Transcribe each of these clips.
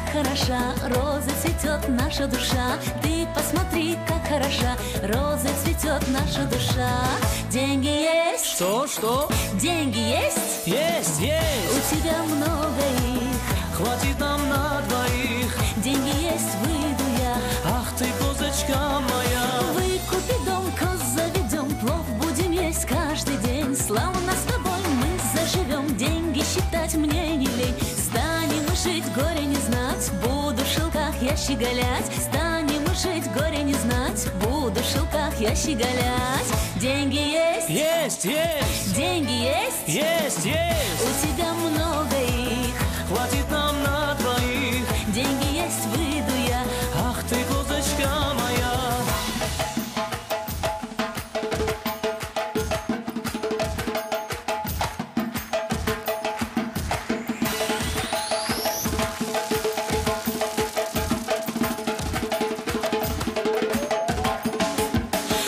как хороша, роза цветет наша душа. Ты посмотри, как хороша, роза цветет наша душа. Деньги есть? Что? Деньги есть? Есть! У тебя много их, Хватит нам на двоих. деньги есть, выйду я. Ах ты, козочка моя. Выкупи дом, коз заведем, плов будем есть каждый день. Славно с тобой мы заживем, деньги считать мне не лень. Станем мы жить, горе не знать, буду в шелках я щеголять. Станем мы жить, горе не знать, буду в шелках я щеголять. Деньги есть? Есть! Деньги есть? Есть! У тебя много их, Хватит нам на двоих. деньги есть, выйду я. Ах ты, козочка моя.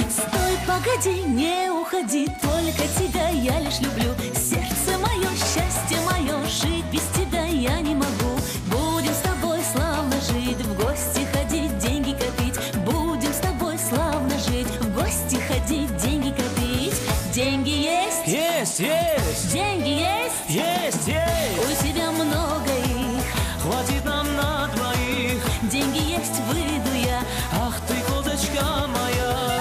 Стой, погоди, не уходи, только тебя я лишь люблю. Сердце мое, счастье мое, жить без тебя я не могу. Будем с тобой славно жить, в гости ходить, деньги копить. Будем с тобой славно жить, в гости ходить, деньги копить. Деньги есть? Есть! Деньги есть? Есть! У тебя много их, Хватит нам на двоих. деньги есть, выйду я. Ах ты, козочка моя.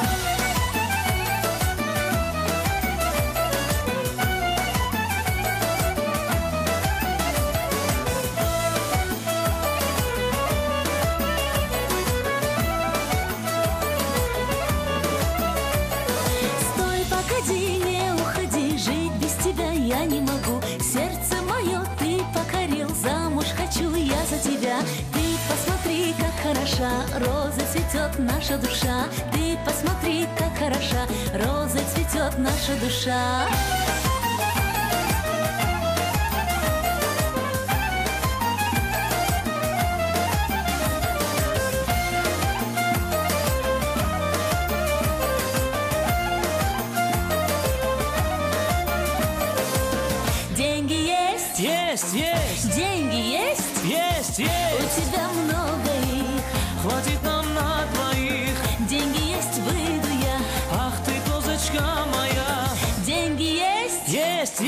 Стой, погоди, не уходи, жить без тебя я не могу. Сердце мое ты покорил, замуж хочу я за тебя. Ты посмотри, как хороша, роза цветет наша душа. Ты посмотри, как хороша, роза цветет наша душа. Деньги есть? Есть! Деньги есть? Есть! У тебя много их, Хватит нам на двоих. деньги есть, выйду я. Ах ты, козочка моя. Деньги есть? Есть!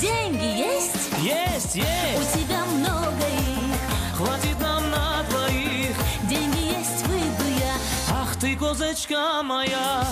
Деньги есть? Есть! У тебя много их, Хватит нам на двоих. деньги есть, выйду я. Ах ты, козочка моя.